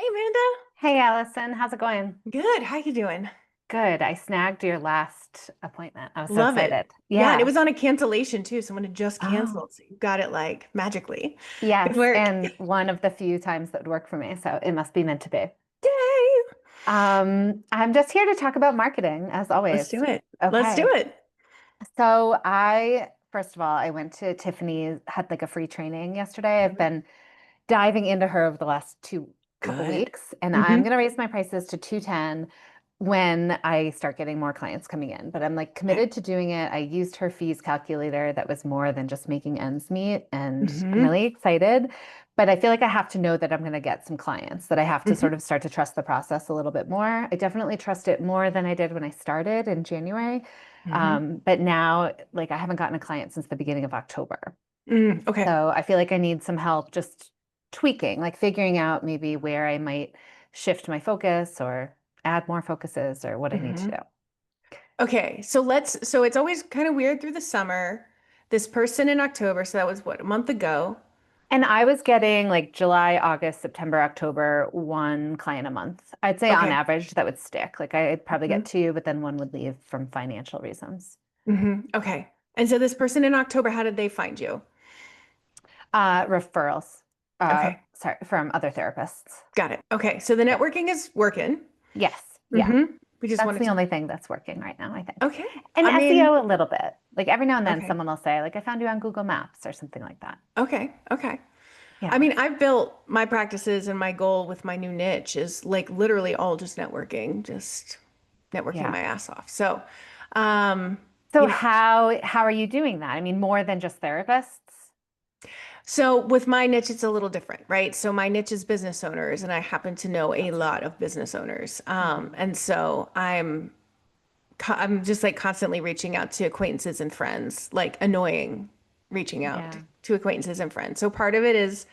Hey Amanda. Hey Allison, how's it going? Good. How you doing? Good. I snagged your last appointment. I was so Love it. excited. Yeah, and it Yeah. was on a cancellation too. Someone had just Oh, canceled. So you got it like magically. Good yes. work. And one of the few times that would work for me, so it must be meant to be. Yay. I'm just here to talk about marketing, as Let's always. do it. Let's do Okay. it. So first of all, I went to Tiffany's, had like a free training yesterday. I've Mhm. been diving into her over the last two couple Good. weeks, and I'm Hmm. going to raise my prices to 210 when I start getting more clients coming in. But I'm like Okay. committed to doing it. I used her fees calculator that was more than just making ends meet, and I'm Hmm. really excited. But I feel like I have to know that I'm going to get some clients, that I have to Hmm. sort of start to trust the process a little bit more. I definitely trust it more than I did when I started in January. Hmm. But now, like, I haven't gotten a client since the beginning of October. Okay. So I feel like I need some help just tweaking, like figuring out maybe where I might shift my focus or add more focuses or what I need to Hmm. do. Okay. So it's always kind of weird through the summer. This person in October, so that was what, a month ago. And I was getting like July, August, September, October, one client a month. I'd say on Okay. average that would stick. Like I'd probably Hmm. get two, but then one would leave from financial reasons. Okay. And so this person in October, how did they find you? Referrals, Okay. sorry, from other therapists. Got it. Okay. So the Yeah. networking is working. Yes. Yeah. Hmm. We just That's wanted the to. only thing that's working right now, I think. Okay. And I mean, SEO a little bit. Like every now and then okay. someone will say, like, I found you on Google Maps or something like that. Okay. Okay. I Yeah. mean, I've built my practices and my goal with my new niche is like literally all just networking Yeah. my ass off. So, um, So you know, how are you doing that? I mean, more than just therapists? so with my niche, it's a little different, right? So my niche is business owners, and I happen to know a That's right. lot of business owners. Hmm. And so I'm just like constantly reaching out to acquaintances and friends, like annoying reaching out Yeah. to acquaintances and friends. So part of it is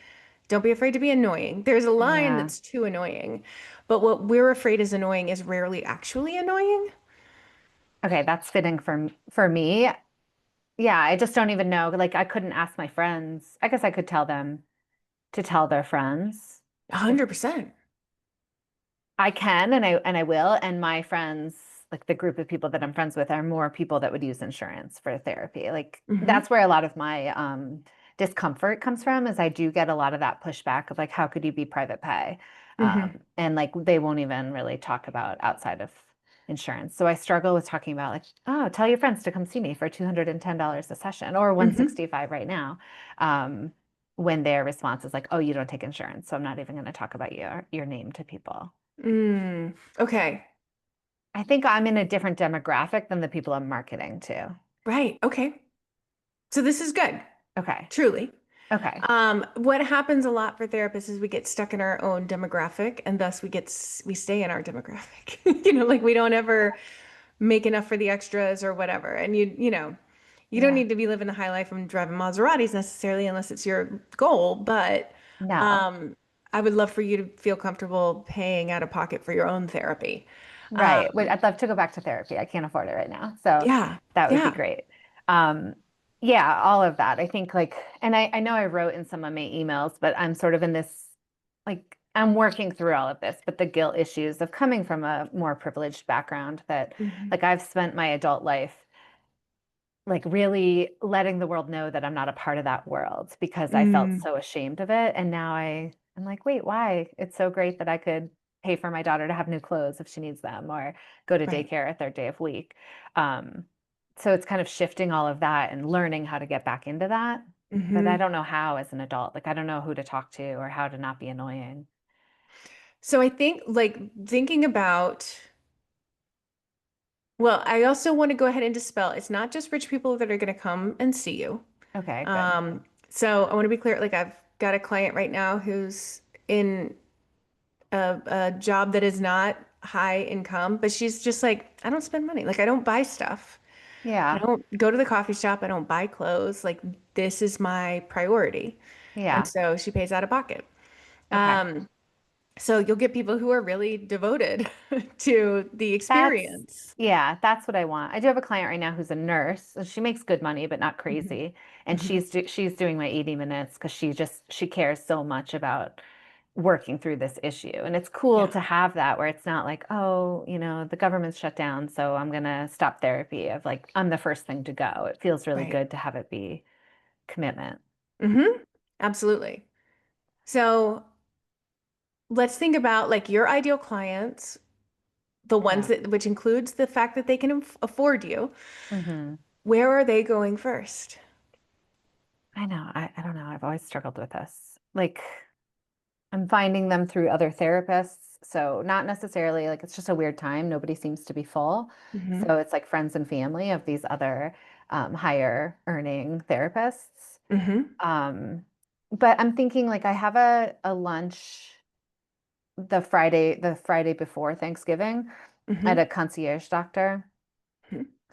don't be afraid to be annoying. There's a line Yeah. that's too annoying, but what we're afraid is annoying is rarely actually annoying. Okay, that's fitting for me. Yeah, I just don't even know. Like I couldn't ask my friends. I guess I could tell them to tell their friends. If 100%. I can and I will. And my friends, like the group of people that I'm friends with, are more people that would use insurance for therapy. Like Hmm. that's where a lot of my discomfort comes from, is I do get a lot of that pushback of like, how could you be private pay? Hmm. And like they won't even really talk about outside of insurance. So I struggle with talking about like, oh, tell your friends to come see me for $210 a session or Hmm. 165 right now. Um, when their response is like, oh, you don't take insurance, so I'm not even going to talk about your name to people. Okay. I think I'm in a different demographic than the people I'm marketing to. Right. Okay. So this is good, Okay. truly. Okay. What happens a lot for therapists is we get stuck in our own demographic and thus we stay in our demographic. Like we don't ever make enough for the extras or whatever. And you don't Yeah. need to be living the high life and driving Maseratis necessarily unless it's your goal, but No. um I would love for you to feel comfortable paying out of pocket for your own therapy. Right. Wait, Um, I'd love to go back to therapy. I can't afford it right now. So yeah. that would be Yeah. great. Um, yeah, all of that. I think like, and I know I wrote in some of my emails, but I'm sort of in this, like, I'm working through all of this, but the guilt issues of coming from a more privileged background that Mhm. like I've spent my adult life like really letting the world know that I'm not a part of that world because I felt Mm, so ashamed of it. And now I'm like, wait, why? It's so great that I could pay for my daughter to have new clothes if she needs them or go to right. daycare a third day of week. Um, so it's kind of shifting all of that and learning how to get back into that. But I Hmm. don't know how as an adult. Like I don't know who to talk to or how to not be annoying. So I think like thinking about, well, I also want to go ahead and dispel it's not just rich people that are going to come and see you. Okay, good. So I want to be clear, like I've got a client right now who's in a job that is not high income, but she's just like, I don't spend money. Like I don't buy stuff. I Yeah. don't go to the coffee shop. I don't buy clothes. Like this is my priority. And Yeah. so she pays out of pocket. Okay. Um, so you'll get people who are really devoted to the That's, experience. yeah, that's what I want. I do have a client right now who's a nurse. And she makes good money, but not Mhm. crazy. And Mhm. she's doing my 80 minutes because she cares so much about working through this issue. And it's cool Yeah. to have that where it's not like, oh, the government's shut down, so I'm gonna stop therapy of like I'm the first thing to go. It feels really Right. good to have it be commitment. Mm-hmm. Absolutely. So let's think about like your ideal clients, the ones Yeah. that, which includes the fact that they can afford you. Hmm. Where are they going first? I know. I don't know. I've always struggled with this. Like I'm finding them through other therapists. So not necessarily like it's just a weird time. Nobody seems to be full. Mm-hmm. So it's like friends and family of these other higher earning therapists. Mm-hmm. Um, but I'm thinking like I have a lunch the Friday before Thanksgiving at Mm-hmm. a concierge doctor.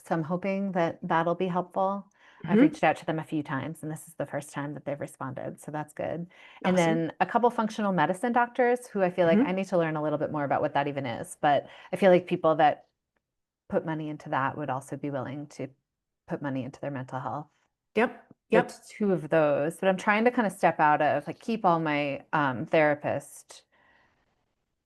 So I'm hoping that that'll be helpful. I've Mm-hmm. reached out to them a few times, and this is the first time that they've responded. So that's good. And Awesome. then a couple functional medicine doctors who I feel like I Mm-hmm. need to learn a little bit more about what that even is. But I feel like people that put money into that would also be willing to put money into their mental health. Yep. So Yep. it's two of those. But I'm trying to kind of step out of like keep all my therapist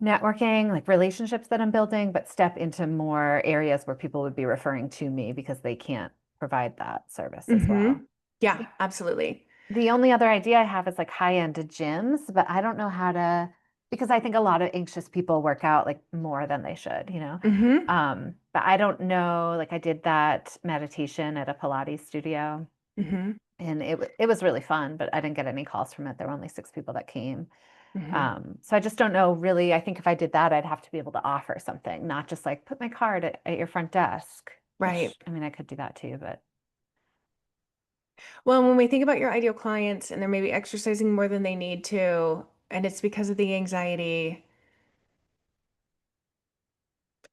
networking, like relationships that I'm building, but step into more areas where people would be referring to me because they can't provide that service as Mm-hmm. well. Yeah, The absolutely. the only other idea I have is like high-end gyms, but I don't know how to, because I think a lot of anxious people work out like more than they should, you know? Mm-hmm. But I don't know, like I did that meditation at a Pilates studio Mm-hmm. and it was really fun, but I didn't get any calls from it. There were only 6 people that came. Mm-hmm. So I just don't know really. I think if I did that, I'd have to be able to offer something, not just like put my card at your front desk, Right. which I mean, I could do that too, but Well, when we think about your ideal clients and they're maybe exercising more than they need to, and it's because of the anxiety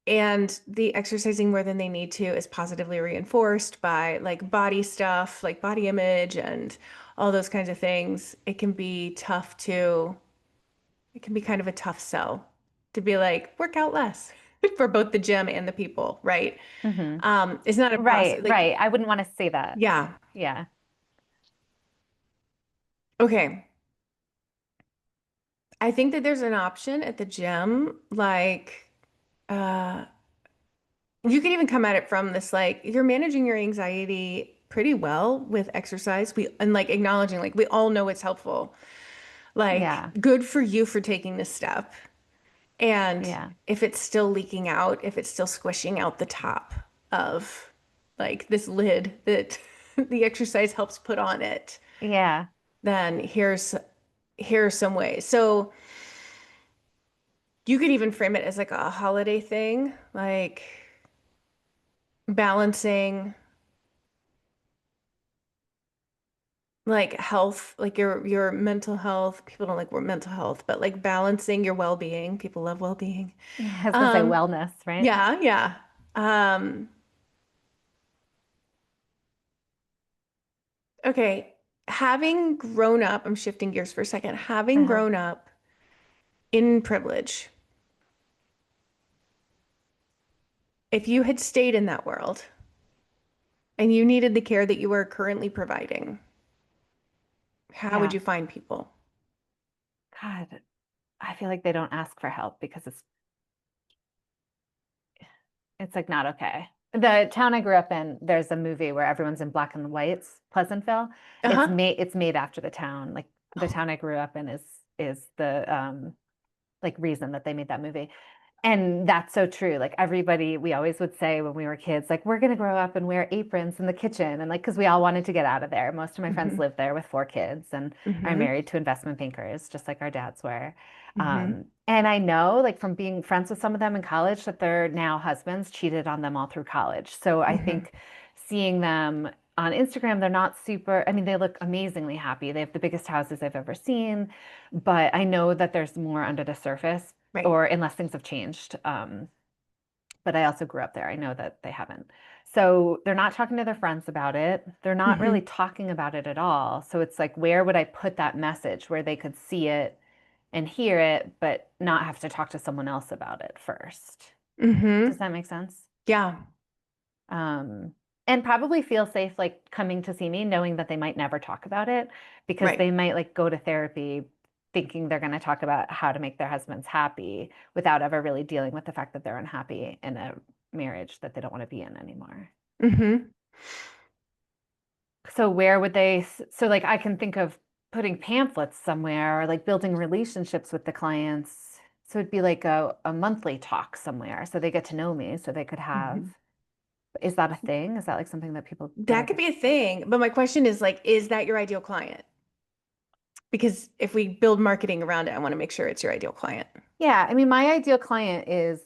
and the exercising more than they need to is positively reinforced by like body stuff, like body image and all those kinds of things, it can be tough to, it can be kind of a tough sell to be like, work out less for both the gym and the people, right? hmm. It's not a Right, process. Like, right. I wouldn't want to say that. yeah. Yeah, Okay. I think that there's an option at the gym, like, uh, you could even come at it from this, like, you're managing your anxiety pretty well with exercise. And like acknowledging, like, we all know it's helpful. Like, yeah, good for you for taking this step. And yeah, if it's still leaking out, if it's still squishing out the top of like this lid that the exercise helps put on it, yeah, then here's some ways. So you could even frame it as like a holiday thing, like balancing like health, like your mental health. People don't like word mental health, but like balancing your well-being. People love well-being. yeah. I was gonna say Um, wellness, right? yeah, yeah. Um, okay. Having grown up, I'm shifting gears for a second. Having Uh-huh. grown up in privilege, if you had stayed in that world and you needed the care that you are currently providing, how would Yeah. you find people? God, I feel like they don't ask for help because it's like not okay. The town I grew up in, there's a movie where everyone's in black and whites, Pleasantville. Uh-huh. It's made after the town. Like the town I grew up in is the like reason that they made that movie. And that's so true. Like everybody, we always would say when we were kids, like we're gonna grow up and wear aprons in the kitchen, and like because we all wanted to get out of there. Most of my friends Hmm. lived there with 4 kids and are Hmm. married to investment bankers, just like our dads were. Hmm. And I know, like from being friends with some of them in college, that their now husbands cheated on them all through college. So I Hmm. think seeing them on Instagram, they're not super, I mean, they look amazingly happy. They have the biggest houses I've ever seen, but I know that there's more under the surface, Right. or unless things have changed. But I also grew up there. I know that they haven't. So they're not talking to their friends about it. They're not really Hmm. talking about it at all. So it's like, where would I put that message where they could see it and hear it, but not have to talk to someone else about it first? Does Hmm. that make sense? Yeah. Um, and probably feel safe like coming to see me, knowing that they might never talk about it because Right. they might like go to therapy thinking they're going to talk about how to make their husbands happy without ever really dealing with the fact that they're unhappy in a marriage that they don't want to be in anymore. Mm-hmm. So where would they, so like I can think of putting pamphlets somewhere or like building relationships with the clients. So it'd be like a monthly talk somewhere so they get to know me so they could have, Mm-hmm. is that a thing? Is that like something that people that That I could could, be a thing, but my question is like, is that your ideal client? Because if we build marketing around it, I want to make sure it's your ideal client. yeah, I mean, my ideal client is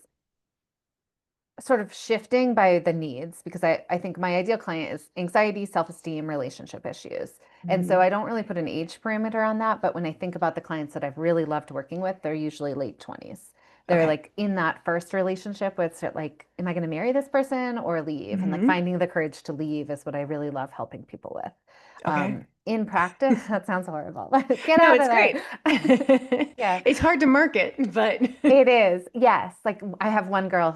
sort of shifting by the needs because I think my ideal client is anxiety, self-esteem, relationship issues. And so Mm-hmm. I don't really put an age parameter on that, but when I think about the clients that I've really loved working with, they're usually late 20s. They're Okay. like in that first relationship where it's like, am I going to marry this person or leave? And like Mm-hmm. finding the courage to leave is what I really love helping people with. Okay. In practice, that sounds horrible. Get No, out of it's there. great. Yeah. It's hard to market, but It is, yes. Like I have one girl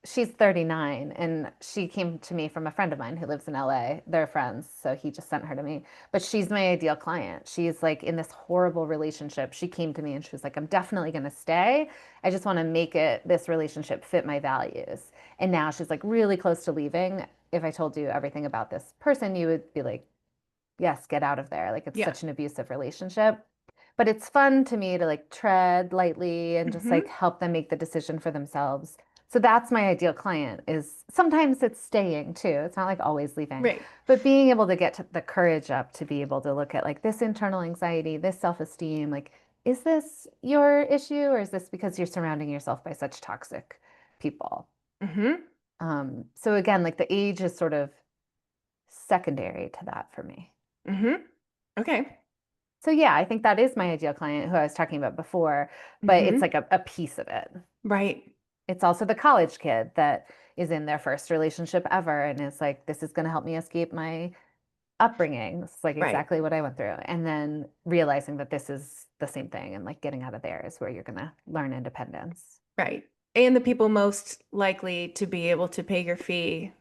she's 39 and she came to me from a friend of mine who lives in LA. They're friends, so he just sent her to me. But she's my ideal client. She's like in this horrible relationship. She came to me and she was like, I'm definitely going to stay. I just want to make this relationship fit my values. And now she's like really close to leaving. If I told you everything about this person, you would be like, yes, get out of there. Like it's yeah. such an abusive relationship. But it's fun to me to like tread lightly and just like Mm-hmm. help them make the decision for themselves. So that's my ideal client is sometimes it's staying too. It's not like always leaving, Right. but being able to get to the courage up to be able to look at like this internal anxiety, this self-esteem, like, is this your issue or is this because you're surrounding yourself by such toxic people? Mm-hmm. So again, like the age is sort of secondary to that for me. Mm-hmm. Okay. So yeah, I think that is my ideal client who I was talking about before, but it's Mm-hmm. like a piece of it. Right. It's also the college kid that is in their first relationship ever and is like, this is going to help me escape my upbringing. It's like Right. exactly what I went through. And then realizing that this is the same thing and like getting out of there is where you're going to learn independence. Right. And the people most likely to be able to pay your fee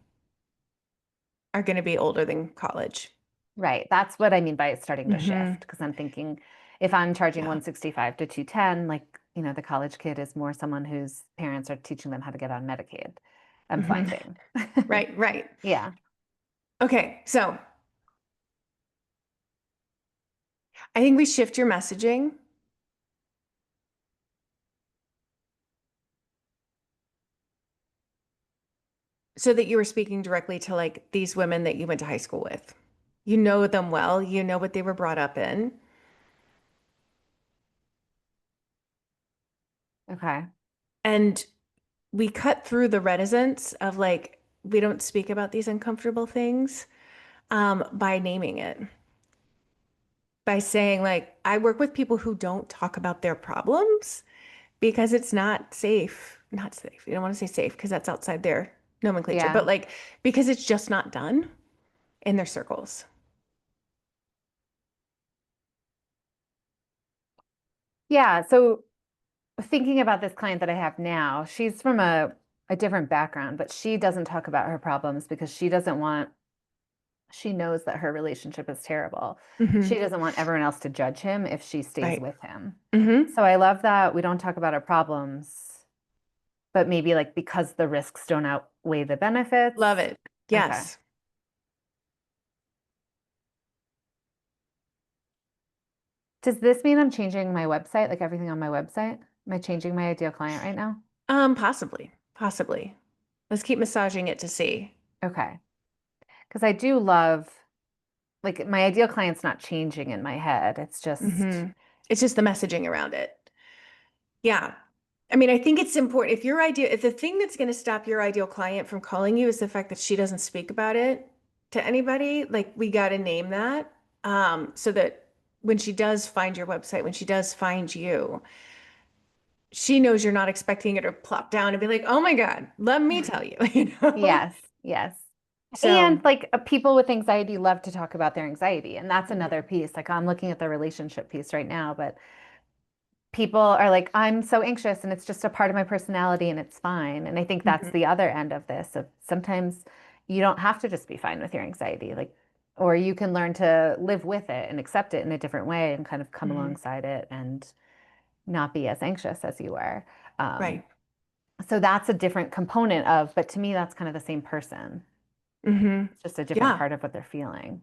are going to be older than college. Right. That's what I mean by it starting to Mm-hmm. shift. Because I'm thinking if I'm charging Yeah. 165 to 210, like, the college kid is more someone whose parents are teaching them how to get on Medicaid. I'm Mm-hmm. finding. Right. Right. Yeah. Okay. So I think we shift your messaging so that you were speaking directly to like these women that you went to high school with. You know them well, you know what they were brought up in. Okay. And we cut through the reticence of like, we don't speak about these uncomfortable things by naming it, by saying, like, I work with people who don't talk about their problems because it's not safe. Not safe. You don't want to say safe because that's outside their nomenclature, but Yeah. like, because it's just not done in their circles. Yeah. So thinking about this client that I have now, she's from a different background, but she doesn't talk about her problems because she knows that her relationship is terrible. She Hmm. doesn't want everyone else to judge him if she stays Right. with him. Hmm. So I love that we don't talk about our problems, but maybe like because the risks don't outweigh the Love benefits. it. Okay. Yes. Does this mean I'm changing my website, like everything on my website? Am I changing my ideal client right now? Possibly. Possibly. Let's keep massaging it to see. Okay. Because I do love, like, my ideal client's not changing in my head. It's just, Hmm. It's just the messaging around it. Yeah. I mean, I think it's important if the thing that's going to stop your ideal client from calling you is the fact that she doesn't speak about it to anybody, like we got to name that so that when she does find your website, when she does find you, she knows you're not expecting her to plop down and be like, "Oh my God, let me tell you," you know? yes, yes. So, And like people with anxiety love to talk about their anxiety. And that's another mhm, piece. Like I'm looking at the relationship piece right now, but people are like, I'm so anxious and it's just a part of my personality and it's fine. And I think that's mhm, the other end of this. Of sometimes you don't have to just be fine with your anxiety. Like or you can learn to live with it and accept it in a different way and kind of come Hmm. alongside it and not be as anxious as you were. Um, Right. so that's a different component of, but to me, that's kind of the same person. Hmm. It's just a different Yeah. part of what they're feeling.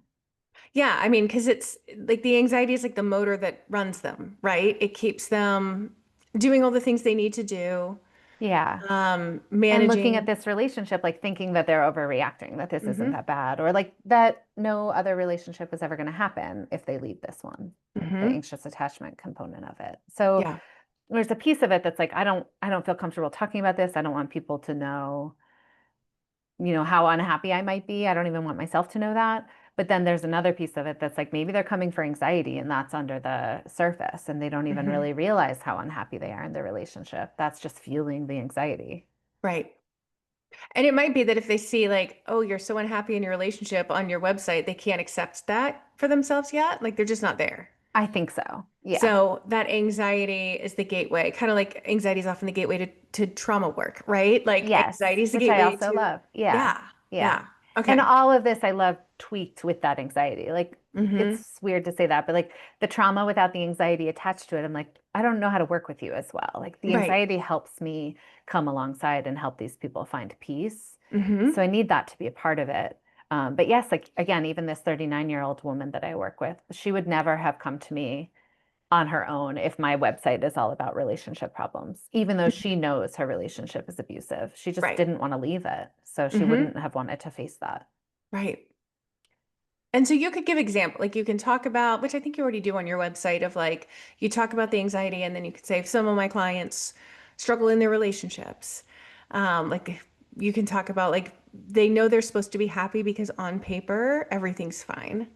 Yeah. I mean, because it's like the anxiety is like the motor that runs them, right? It keeps them doing all the things they need to do, Yeah. And looking at managing. this relationship, like thinking that they're overreacting, that this isn't Hmm. that bad, or like that no other relationship is ever going to happen if they leave this one, the Hmm. anxious attachment component of it. So Yeah. there's a piece of it that's like, I don't feel comfortable talking about this. I don't want people to know, how unhappy I might be. I don't even want myself to know that. But then there's another piece of it that's like maybe they're coming for anxiety and that's under the surface and they don't even Hmm. really realize how unhappy they are in their relationship. That's just fueling the anxiety. Right. And it might be that if they see like, oh, you're so unhappy in your relationship on your website, they can't accept that for themselves yet. Like they're just not there. I think so. Yeah. So that anxiety is the gateway, kind of like anxiety is often the gateway to trauma work, right? Like Yes, anxiety is the which I gateway also to, love. Yeah. yeah, Yeah. yeah. And Okay. all of this I love tweaked with that anxiety. Like Hmm. it's weird to say that, but like the trauma without the anxiety attached to it, I'm like, I don't know how to work with you as well. Like the Right. anxiety helps me come alongside and help these people find peace. So Hmm. I need that to be a part of it. But yes, like again, even this 39-year-old woman that I work with, she would never have come to me on her own if my website is all about relationship problems, even though she knows her relationship is abusive. She just Right. didn't want to leave it. So she Hmm. wouldn't have wanted to face that. Right. And so you could give example, like you can talk about, which I think you already do on your website of like, you talk about the anxiety and then you could say, if some of my clients struggle in their relationships, like you can talk about like, they know they're supposed to be happy because on paper, everything's fine.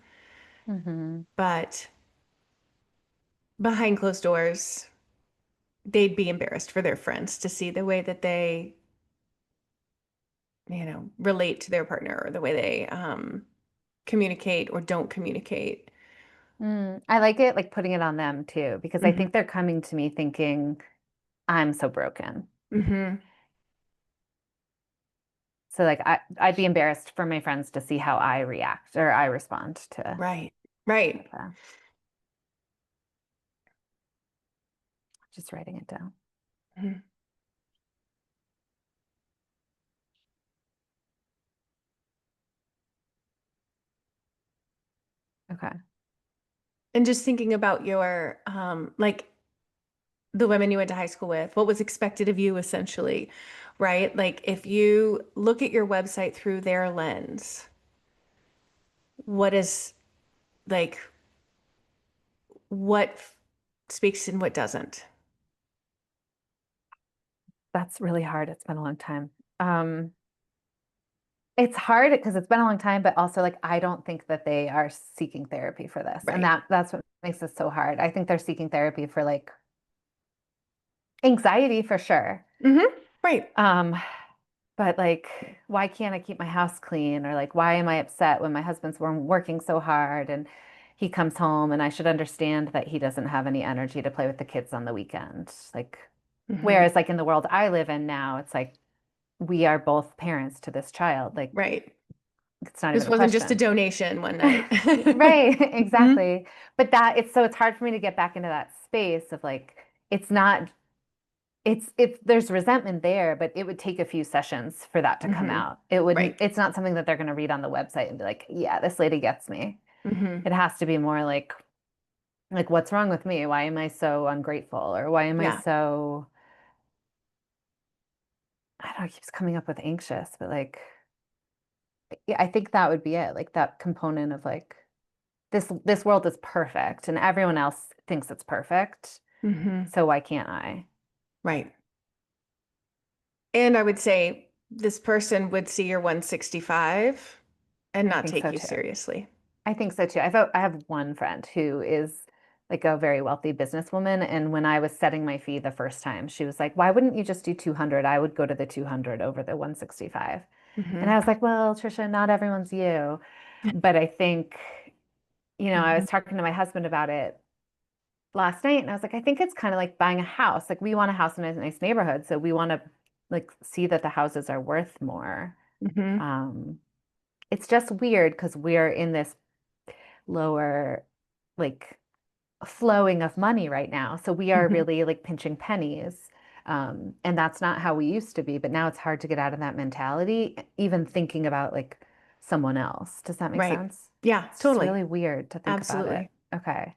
Hmm. But behind closed doors, they'd be embarrassed for their friends to see the way that they, relate to their partner or the way they communicate or don't communicate. I like it, like putting it on them too, because I Hmm. think they're coming to me thinking, I'm so broken. Hmm. So like I'd be embarrassed for my friends to see how I react or I respond to Right. Right. that. Just writing it down. Mhm. Okay. And just thinking about your like the women you went to high school with, what was expected of you essentially, right? Like if you look at your website through their lens, what is like what speaks and what doesn't? That's really hard. It's been a long time. Um, It's hard because it's been a long time, but also like I don't think that they are seeking therapy for this. And Right. that's what makes it so hard. I think they're seeking therapy for like anxiety for sure. Hmm. Right. Um, but like why can't I keep my house clean? Or like why am I upset when my husband's working so hard and he comes home and I should understand that he doesn't have any energy to play with the kids on the weekend. Like Hmm. whereas like in the world I live in now, it's like we are both parents to this child. Like Right. it's not This even a wasn't just a question. donation one night. Right, Hmm. exactly. But that it's hard for me to get back into that space of like it's not it's there's resentment there, but it would take a few sessions for that to come Hmm. out. It wouldn't Right. it's not something that they're going to read on the website and be like, "Yeah, this lady gets me." Hmm. It has to be more like what's wrong with me? Why am I so ungrateful? Or why am I Yeah. so I don't know, it keeps coming up with anxious, but like yeah, I think that would be it. Like that component of like this world is perfect and everyone else thinks it's perfect. Hmm. So why can't I? Right. And I would say this person would see your 165 and I not think take so you too. seriously. I think so too. I have one friend who is like a very wealthy businesswoman. And when I was setting my fee the first time, she was like, why wouldn't you just do 200? I would go to the 200 over the 165. And Hmm. I was like, well, Trisha, not everyone's you. But I think, I Hmm. was talking to my husband about it last night and I was like, I think it's kind of like buying a house. Like we want a house in a nice neighborhood. So we want to like see that the houses are worth more. Hmm. Um, it's just weird because we're in this lower like flowing of money right now. So we are Mhm. really like pinching pennies. And that's not how we used to be, but now it's hard to get out of that mentality, even thinking about like someone else. Does that make Right. sense? Yeah, It's just totally. really weird to think about it. Absolutely. Okay.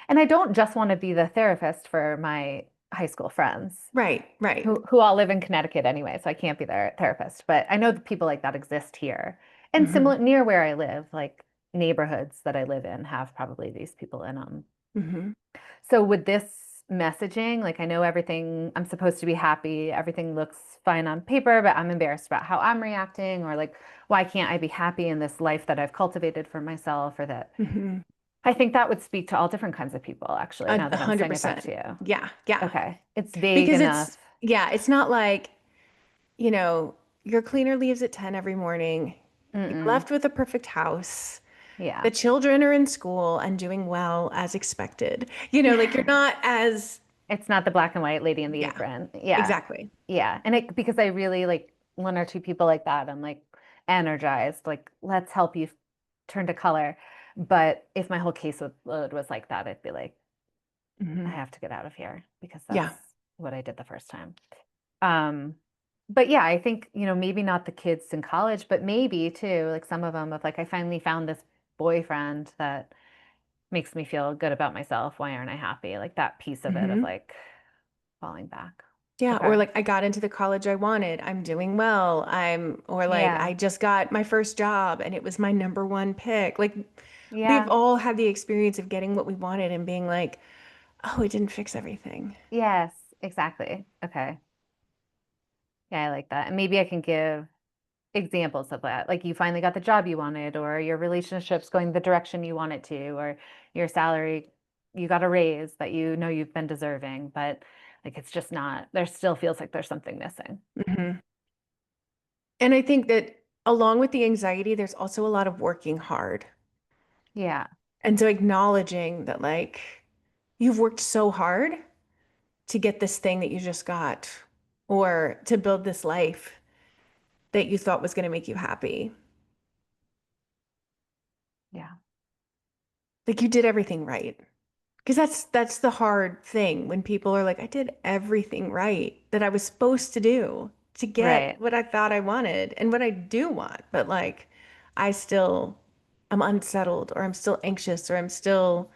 And I don't just want to be the therapist for my high school friends Right, right. who all live in Connecticut anyway, so I can't be their therapist. But I know that people like that exist here. And Hmm. similar near where I live, like neighborhoods that I live in have probably these people in them. Hmm. So with this messaging, like I know everything, I'm supposed to be happy, everything looks fine on paper, but I'm embarrassed about how I'm reacting, or like, why can't I be happy in this life that I've cultivated for myself, or that Hmm. I think that would speak to all different kinds of people, actually, now A that I'm hundred saying it back to percent. you. Yeah, yeah. Okay. It's vague Because enough. yeah, it's not like, you know, your cleaner leaves at 10 every morning. You're Mm-mm. left with a perfect house. Yeah. The children are in school and doing well as expected. You know, like you're not as, It's not the black and white lady in the yeah, apron. Yeah. exactly. Yeah. And it because I really like one or two people like that, I'm like energized, like, let's help you turn to color. But if my whole caseload was like that, I'd be like, I Hmm. have to get out of here because that's Yeah. what I did the first time. Um, but yeah, I think, maybe not the kids in college, but maybe too, like some of them of like, I finally found this boyfriend that makes me feel good about myself. Why aren't I happy? Like that piece of it of Hmm. like falling back. Yeah. Okay. Or like I got into the college I wanted. I'm doing well. Or like Yeah. I just got my first job and it was my number one pick. Like we've Yeah. all had the experience of getting what we wanted and being like, oh, it didn't fix everything. Yes, exactly. Okay. Yeah, I like that. And maybe I can give examples of that. Like you finally got the job you wanted, or your relationship's going the direction you want it to, or your salary, you got a raise that you know you've been deserving, but like it's just not, there still feels like there's something missing. Hmm. And I think that along with the anxiety, there's also a lot of working hard. Yeah. And so acknowledging that, like, you've worked so hard to get this thing that you just got, or to build this life that you thought was going to make you happy. Yeah. Like, you did everything right. Because that's the hard thing when people are like, I did everything right that I was supposed to do to get Right. what I thought I wanted and what I do want. But like, I still, I'm unsettled or I'm still anxious or I'm still,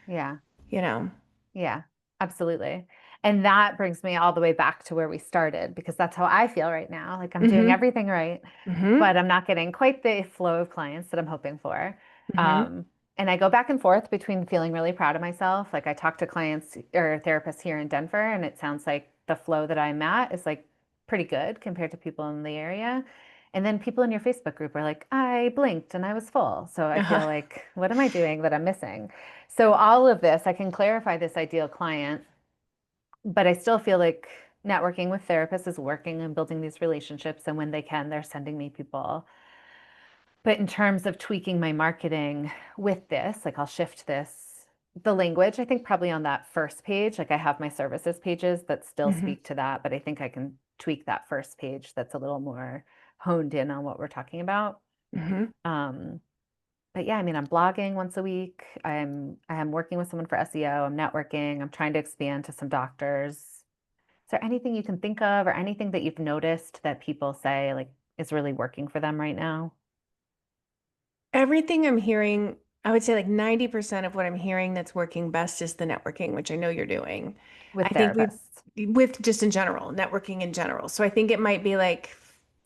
Yeah. you know. Yeah, absolutely. And that brings me all the way back to where we started because that's how I feel right now. Like I'm doing Mm-hmm. everything right, Mm-hmm. but I'm not getting quite the flow of clients that I'm hoping for. Mm-hmm. And I go back and forth between feeling really proud of myself. Like I talk to clients or therapists here in Denver, and it sounds like the flow that I'm at is like pretty good compared to people in the area. And then people in your Facebook group are like, I blinked and I was full. So I Uh-huh. feel like, what am I doing that I'm missing? So all of this, I can clarify this ideal client, but I still feel like networking with therapists is working and building these relationships. And when they can, they're sending me people. But in terms of tweaking my marketing with this, like I'll shift the language, I think probably on that first page, like I have my services pages that still Mm-hmm. speak to that, but I think I can tweak that first page that's a little more honed in on what we're talking about. Mm-hmm. Um, but yeah, I mean, I'm blogging once a week. I am working with someone for SEO. I'm networking. I'm trying to expand to some doctors. Is there anything you can think of or anything that you've noticed that people say like is really working for them right now Everything I'm hearing, I would say like 90% of what I'm hearing that's working best is the networking, which I know you're doing. with I think therapists? with just in general, networking in general. So I think it might be like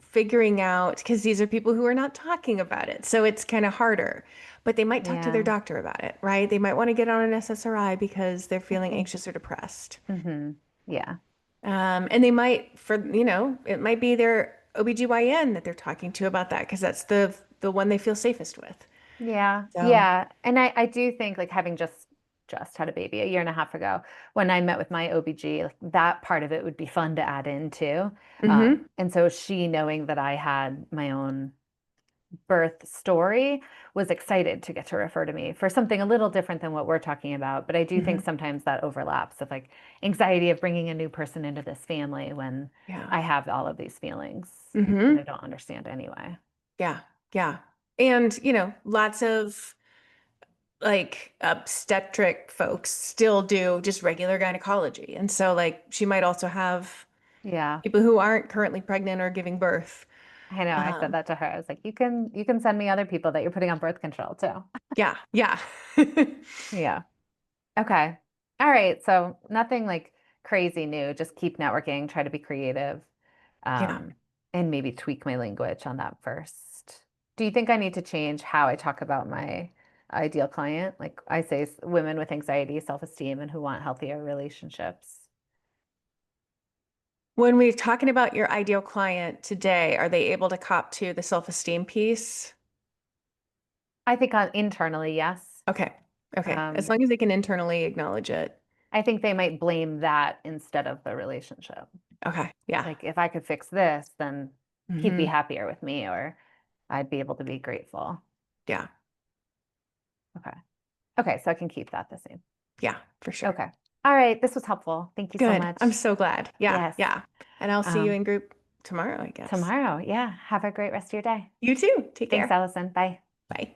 figuring out, because these are people who are not talking about it. So it's kind of harder, but they might talk to their Yeah. doctor about it, right? They might want to get on an SSRI because they're feeling Okay. anxious or depressed. Yeah. And they might, it might be their OBGYN that they're talking to about that because that's the one they feel safest with. Yeah. So, Yeah. And I do think like having just had a baby a year and a half ago, when I met with my OBG, like, that part of it would be fun to add in too. hmm. And so she knowing that I had my own birth story was excited to get to refer to me for something a little different than what we're talking about. But I do think Hmm. sometimes that overlaps of like anxiety of bringing a new person into this family when Yeah. I have all of these feelings that I Hmm. don't understand anyway. Yeah. Yeah. And, lots of like obstetric folks still do just regular gynecology. And so like she might also have Yeah. people who aren't currently pregnant or giving birth. I know. I said Um, that to her. I was like, you can send me other people that you're putting on birth control too. yeah, yeah. Yeah. Okay. All right. So nothing like crazy new. Just keep networking, try to be creative, Yeah. um, and maybe tweak my language on that first. Do you think I need to change how I talk about my ideal client? Like I say, women with anxiety, self-esteem, and who want healthier relationships. When we're talking about your ideal client today, are they able to cop to the self-esteem piece? I think internally, yes. Okay. Okay. As Um, long as they can internally acknowledge it. I think they might blame that instead of the relationship. Okay. Yeah. Like if I could fix this, then he'd be Hmm. happier with me, or I'd be able to be grateful. Yeah. Okay. Okay, so I can keep that the same. Yeah, for sure. Okay. All right, this was helpful. Thank you so Good. I'm much. so glad. Yeah. Yes. Yeah. And I'll see you Um, in group tomorrow, I guess. tomorrow. Yeah. Have a great rest of your day. You too. Take Thanks, care. Allison. Bye. Bye.